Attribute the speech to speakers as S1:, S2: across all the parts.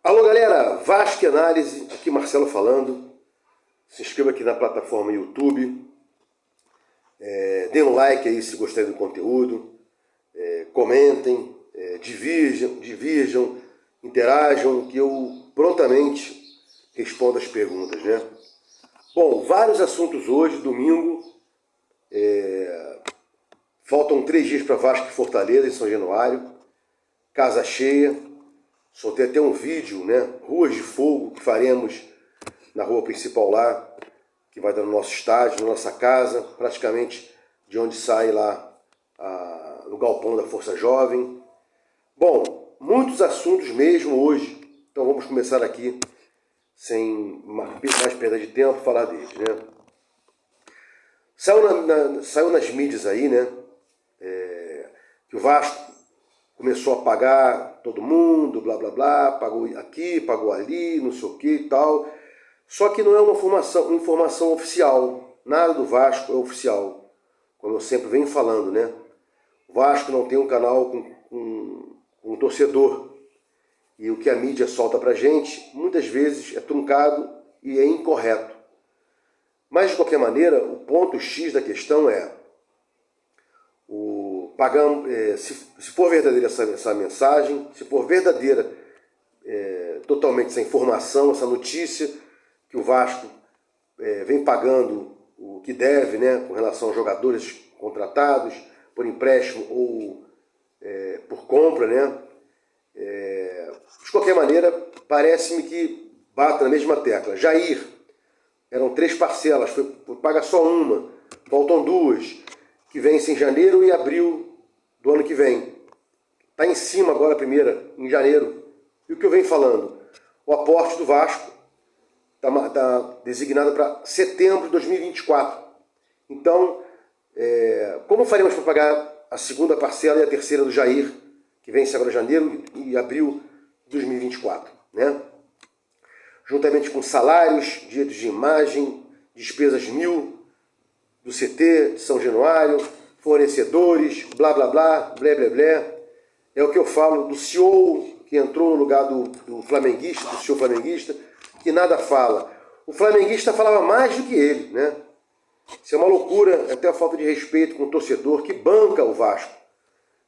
S1: Alô galera, Vasco Análise, aqui Marcelo falando. Se inscreva aqui na plataforma YouTube, dê um like aí se gostarem do conteúdo, comentem, divirjam, interajam, que eu prontamente respondo as perguntas, né? Bom, vários assuntos hoje, domingo, faltam 3 dias para Vasco e Fortaleza, em São Januário, casa cheia. Soltei até um vídeo, né? Ruas de Fogo, que faremos na rua principal lá, que vai dar no nosso estádio, na nossa casa, praticamente de onde sai lá no galpão da Força Jovem. Bom, muitos assuntos mesmo hoje, então vamos começar aqui, sem mais perda de tempo, falar deles, né? Saiu nas mídias aí, né? Que o Vasco começou a pagar todo mundo, blá blá blá, pagou aqui, pagou ali, não sei o que e tal. Só que não é uma informação oficial. Nada do Vasco é oficial. Como eu sempre venho falando, né? O Vasco não tem um canal com um torcedor. E o que a mídia solta pra gente, muitas vezes é truncado e é incorreto. Mas, de qualquer maneira, o ponto X da questão é se for verdadeira essa mensagem, se for verdadeira totalmente essa informação, essa notícia, que o Vasco vem pagando o que deve, né, com relação aos jogadores contratados, por empréstimo ou por compra, né? De qualquer maneira, parece-me que bate na mesma tecla. Jair, eram 3 parcelas, paga só uma, faltam 2, que vence em janeiro e abril do ano que vem. Está em cima agora a primeira, em janeiro. E o que eu venho falando? O aporte do Vasco está designado para setembro de 2024. Então, como faremos para pagar a segunda parcela e a terceira do Jair, que vence agora em janeiro e abril de 2024, né? Juntamente com salários, direitos de imagem, despesas 1000 do CT de São Januário, fornecedores, blá blá blá, blé blé blé. É o que eu falo do CEO que entrou no lugar do flamenguista, do CEO flamenguista, que nada fala. O flamenguista falava mais do que ele, né? Isso é uma loucura, até a falta de respeito com o torcedor que banca o Vasco.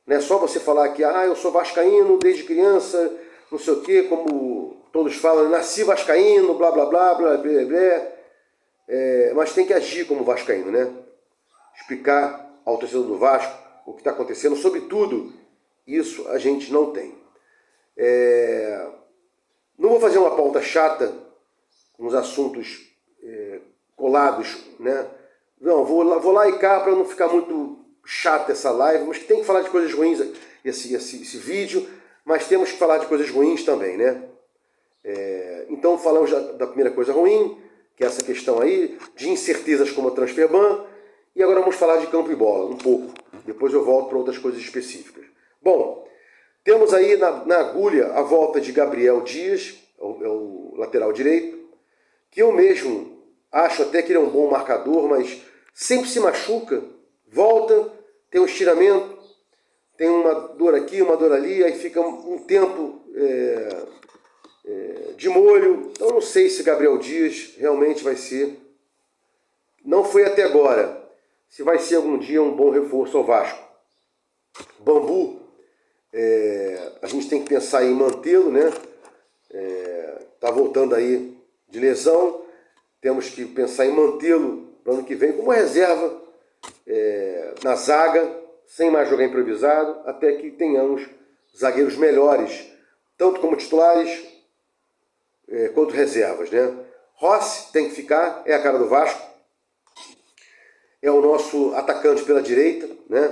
S1: Não é só você falar que eu sou vascaíno desde criança, não sei o quê, como todos falam, nasci vascaíno, blá blá blá, blá blá blá. Mas tem que agir como vascaíno, né? Explicar ao torcedor do Vasco o que está acontecendo. Sobretudo, isso a gente não tem. Não vou fazer uma pauta chata com os assuntos colados, né? Não, vou lá e cá para não ficar muito chata essa live, mas tem que falar de coisas ruins esse vídeo, mas temos que falar de coisas ruins também, né? Então falamos da primeira coisa ruim, que é essa questão aí, de incertezas como a Transferban, e agora vamos falar de campo e bola, um pouco. Depois eu volto para outras coisas específicas. Bom, temos aí na agulha a volta de Gabriel Dias, o lateral direito, que eu mesmo acho até que ele é um bom marcador, mas sempre se machuca, volta, tem um estiramento, tem uma dor aqui, uma dor ali, aí fica um tempo de molho. Então não sei se Gabriel Dias realmente vai ser, não foi até agora, se vai ser algum dia um bom reforço ao Vasco. Bambu, a gente tem que pensar em mantê-lo, né? Tá voltando aí de lesão, temos que pensar em mantê-lo para o ano que vem como reserva na zaga, sem mais jogar improvisado, até que tenhamos zagueiros melhores, tanto como titulares quanto reservas, né? Rossi tem que ficar, é a cara do Vasco, é o nosso atacante pela direita, né?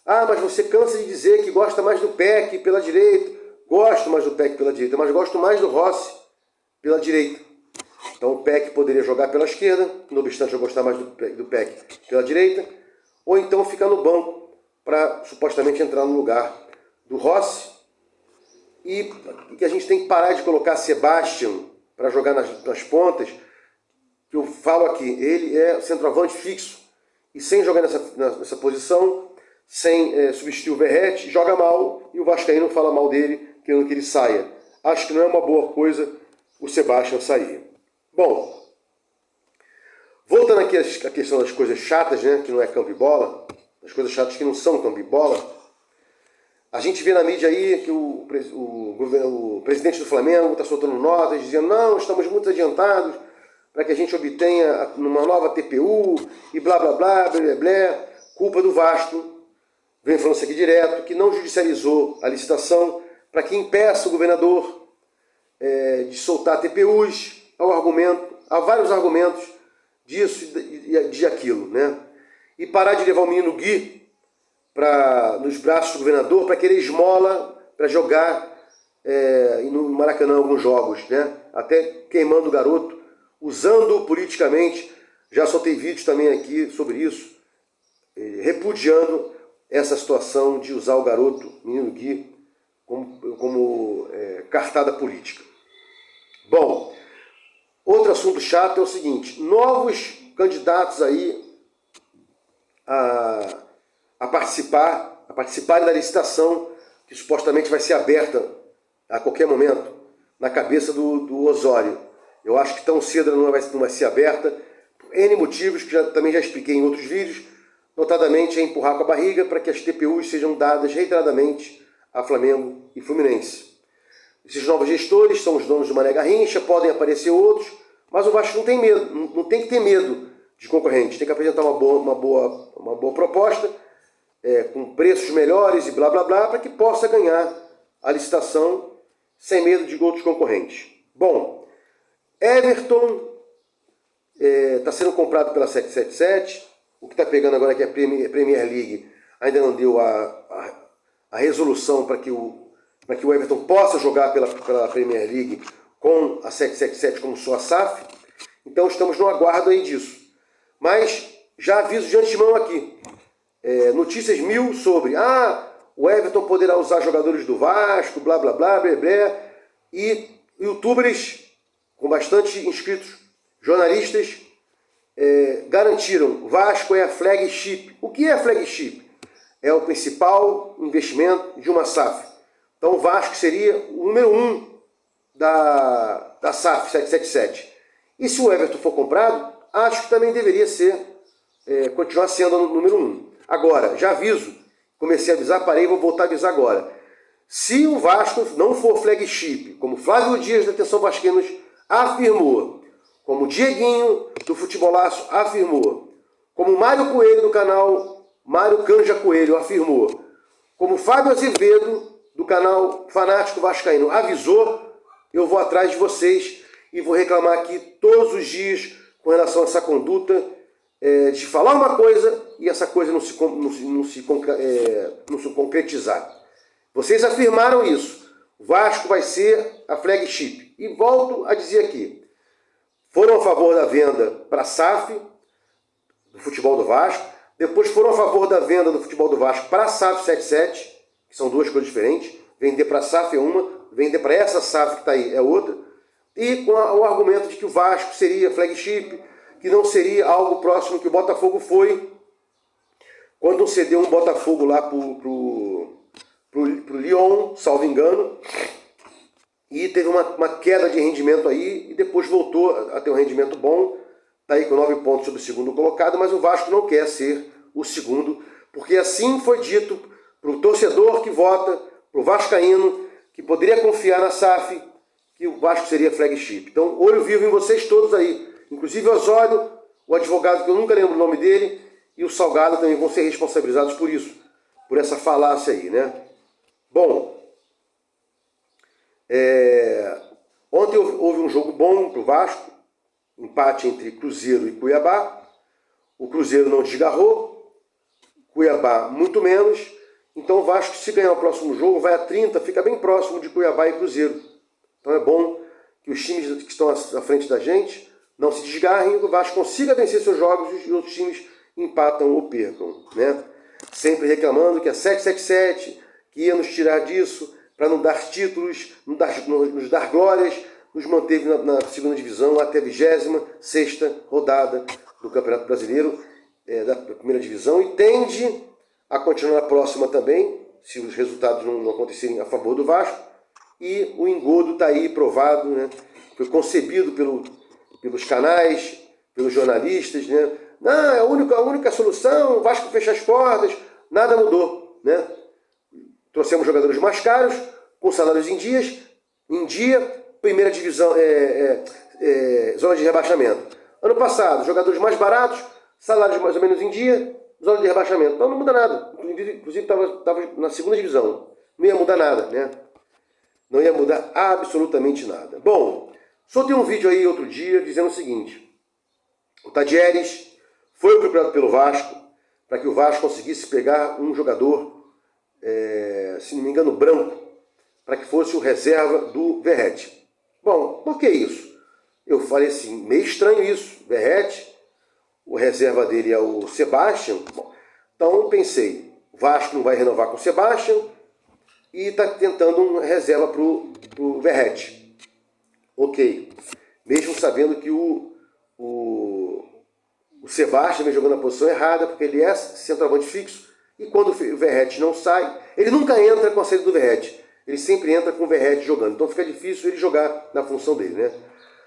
S1: Mas você cansa de dizer que gosta mais do Peck pela direita. Gosto mais do Peck pela direita, mas gosto mais do Rossi pela direita. Então o Peck poderia jogar pela esquerda, não obstante eu gostar mais do Peck pela direita, ou então ficar no banco para supostamente entrar no lugar do Rossi. E que a gente tem que parar de colocar Sebastião para jogar nas pontas, que eu falo aqui, ele é centroavante fixo, e sem jogar nessa posição, sem substituir o Verratti, joga mal, e o vascaíno fala mal dele, querendo que ele saia. acho que não é uma boa coisa o Sebastião sair. Bom, voltando aqui à questão das coisas chatas, né, que não é campo e bola, as coisas chatas que não são campo e bola, a gente vê na mídia aí que o presidente do Flamengo está soltando notas dizendo não, estamos muito adiantados para que a gente obtenha uma nova TPU e blá blá blá, blá blá blá, culpa do Vasco, vem falando isso aqui direto, que não judicializou a licitação para que impeça o governador de soltar TPUs, há vários argumentos disso e de aquilo, né? E parar de levar o menino Gui nos braços do governador para querer esmola para jogar no Maracanã alguns jogos, né? Até queimando o garoto, usando-o politicamente. Já soltei vídeos também aqui sobre isso, repudiando essa situação de usar o garoto, menino Gui, como cartada política. Bom, outro assunto chato é o seguinte, novos candidatos aí a participarem da licitação que supostamente vai ser aberta a qualquer momento na cabeça do Osório. Eu acho que tão cedo não vai ser aberta, por N motivos que também já expliquei em outros vídeos, notadamente empurrar com a barriga para que as TPUs sejam dadas reiteradamente a Flamengo e Fluminense. Esses novos gestores são os donos do Mané Garrincha, podem aparecer outros, mas o Vasco não tem medo, não tem que ter medo de concorrente, tem que apresentar uma boa proposta, com preços melhores e blá blá blá, para que possa ganhar a licitação sem medo de outros concorrentes. Bom, Everton está sendo comprado pela 777, o que está pegando agora é que a Premier League ainda não deu a resolução para que o Everton possa jogar pela Premier League com a 777 como sua SAF, então estamos no aguardo aí disso. Mas já aviso de antemão aqui, notícias 1000 sobre o Everton poderá usar jogadores do Vasco, blá blá blá, blá blá, e youtubers com bastante inscritos, jornalistas, garantiram, Vasco é a flagship. O que é a flagship? É o principal investimento de uma SAF. Então o Vasco seria o número 1 da SAF 777. E se o Everton for comprado, acho que também deveria continuar sendo o número 1. Agora, já aviso, comecei a avisar, parei, vou voltar a avisar agora. Se o Vasco não for flagship, como Flávio Dias da Atenção Vasqueiros afirmou, como Dieguinho do Futebolaço afirmou, como Mário Coelho do canal Mário Canja Coelho afirmou, como Fábio Azevedo do canal Fanático Vascaíno avisou, eu vou atrás de vocês e vou reclamar aqui todos os dias com relação a essa conduta de falar uma coisa e essa coisa não se concretizar. Vocês afirmaram isso. O Vasco vai ser a flagship. E volto a dizer aqui, foram a favor da venda para a SAF, do futebol do Vasco, depois foram a favor da venda do futebol do Vasco para a SAF 77, que são duas coisas diferentes, vender para a SAF é uma, vender para essa SAF que está aí é outra, e com o argumento de que o Vasco seria flagship, que não seria algo próximo que o Botafogo foi, quando cedeu um Botafogo lá pro Lyon, salvo engano, e teve uma queda de rendimento aí, e depois voltou a ter um rendimento bom, está aí com 9 pontos sobre o segundo colocado, mas o Vasco não quer ser o segundo, porque assim foi dito para o torcedor que vota, para o vascaíno, que poderia confiar na SAF, que o Vasco seria flagship. Então, olho vivo em vocês todos aí, inclusive o Osório, o advogado que eu nunca lembro o nome dele, e o Salgado também vão ser responsabilizados por isso, por essa falácia aí, né? Bom, ontem houve um jogo bom para o Vasco, empate entre Cruzeiro e Cuiabá. O Cruzeiro não desgarrou, Cuiabá muito menos. Então o Vasco, se ganhar o próximo jogo, vai a 30, fica bem próximo de Cuiabá e Cruzeiro. Então é bom que os times que estão à frente da gente não se desgarrem, o Vasco consiga vencer seus jogos e os outros times empatam ou percam, né? Sempre reclamando que a 777 que ia nos tirar disso para não dar títulos, nos dar glórias, nos manteve na segunda divisão até a 26ª rodada do Campeonato Brasileiro, da primeira divisão, e tende a continuar na próxima também, se os resultados não acontecerem a favor do Vasco, e o engodo está aí provado, né? Foi concebido pelos canais, pelos jornalistas, né? Não, é a única solução, o Vasco fecha as portas, nada mudou, né? Trouxemos jogadores mais caros, com salários em dia, primeira divisão, zona de rebaixamento. Ano passado, jogadores mais baratos, salários mais ou menos em dia, zona de rebaixamento. Então não muda nada. Inclusive estava na segunda divisão. Não ia mudar nada, né? Não ia mudar absolutamente nada. Bom, soltei um vídeo aí outro dia dizendo o seguinte: o Tadieres foi procurado pelo Vasco para que o Vasco conseguisse pegar um jogador, se não me engano, branco, para que fosse o reserva do Verratti. Bom, por que isso? Eu falei assim, meio estranho isso, Verratti, o reserva dele é o Sebastian. Bom, então pensei, o Vasco não vai renovar com o Sebastian e está tentando uma reserva para o Verratti. Ok, mesmo sabendo que o Sebastian vem jogando na posição errada, porque ele é centroavante fixo, e quando o Verratti não sai, ele nunca entra com a saída do Verratti, ele sempre entra com o Verratti jogando, então fica difícil ele jogar na função dele, né?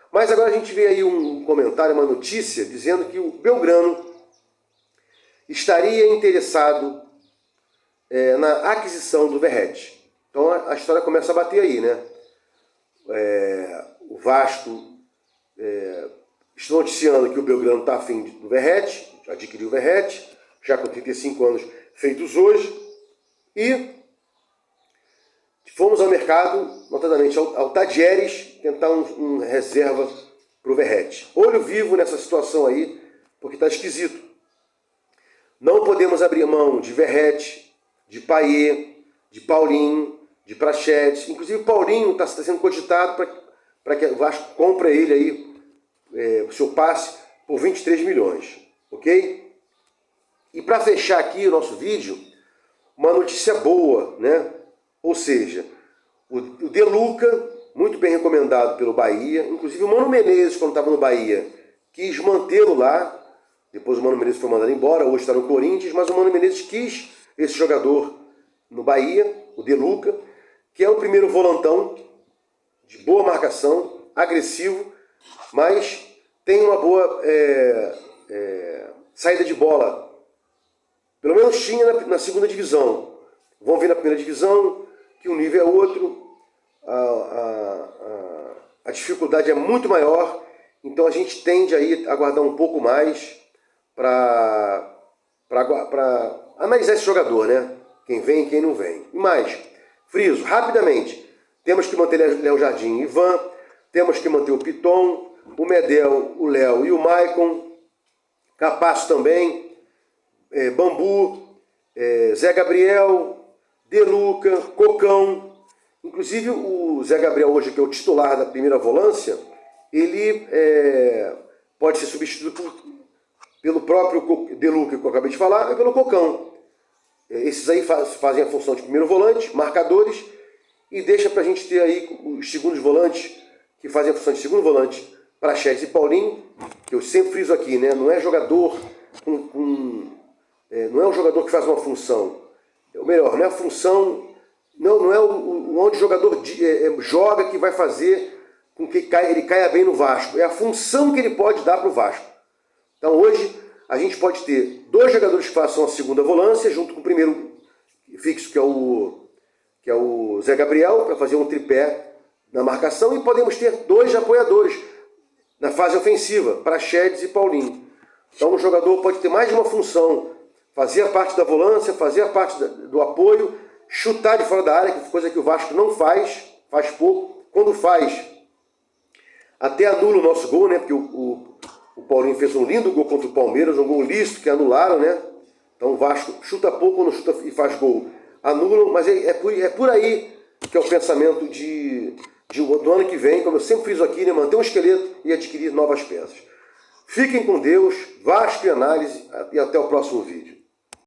S1: Mas agora a gente vê aí um comentário, uma notícia, dizendo que o Belgrano estaria interessado na aquisição do Verratti. Então a história começa a bater aí, né? O Vasco está noticiando que o Belgrano está afim do Verratti, adquiriu o Verratti, já com 35 anos feitos hoje, e fomos ao mercado, notadamente ao Tadieres, tentar um reserva para o Verratti. Olho vivo nessa situação aí, porque está esquisito. Não podemos abrir mão de Verratti, de Payet, de Paulinho, de Prachedes. Inclusive o Paulinho está sendo cogitado para que o Vasco compre ele aí, o seu passe, por 23 milhões. Ok? E para fechar aqui o nosso vídeo, uma notícia boa, né? Ou seja, o De Luca, muito bem recomendado pelo Bahia, inclusive o Mano Menezes, quando estava no Bahia, quis mantê-lo lá, depois o Mano Menezes foi mandado embora, hoje está no Corinthians, mas o Mano Menezes quis esse jogador no Bahia, o De Luca, que é o primeiro volantão, de boa marcação, agressivo, mas tem uma boa saída de bola. Pelo menos tinha na segunda divisão. Vão ver na primeira divisão que o nível é outro, a dificuldade é muito maior, então a gente tende a aguardar um pouco mais para analisar esse jogador, né? Quem vem e quem não vem. E mais, friso, rapidamente, temos que manter Léo Jardim e Ivan, temos que manter o Piton, o Medel, o Léo e o Maicon, Capasso também, Bambu, Zé Gabriel, De Luca, Cocão. Inclusive o Zé Gabriel hoje, que é o titular da primeira volância, ele pode ser substituído pelo próprio De Luca, que eu acabei de falar, e pelo Cocão. Esses aí fazem a função de primeiro volante, marcadores, e deixa para a gente ter aí os segundos volantes, que fazem a função de segundo volante, Prachedes e Paulinho, que eu sempre friso aqui, né? Não é jogador não é um jogador que faz uma função. Ou melhor, não é a função, não é onde o jogador joga que vai fazer com que ele caia bem no Vasco. É a função que ele pode dar para o Vasco. Então hoje a gente pode ter dois jogadores que façam a segunda volância, junto com o primeiro fixo, que é o Zé Gabriel, para fazer um tripé na marcação, e podemos ter dois apoiadores na fase ofensiva, Prachedes e Paulinho. Então o jogador pode ter mais de uma função, fazer a parte da volância, fazer a parte do apoio, chutar de fora da área, coisa que o Vasco não faz pouco. Quando faz, até anula o nosso gol, né? Porque o Paulinho fez um lindo gol contra o Palmeiras, um gol lícito que anularam, né? Então o Vasco chuta pouco, quando chuta e faz gol, anulam, mas é por aí que é o pensamento do ano que vem, como eu sempre fiz aqui, né? Manter um esqueleto e adquirir novas peças. Fiquem com Deus, Vasco e análise, e até o próximo vídeo.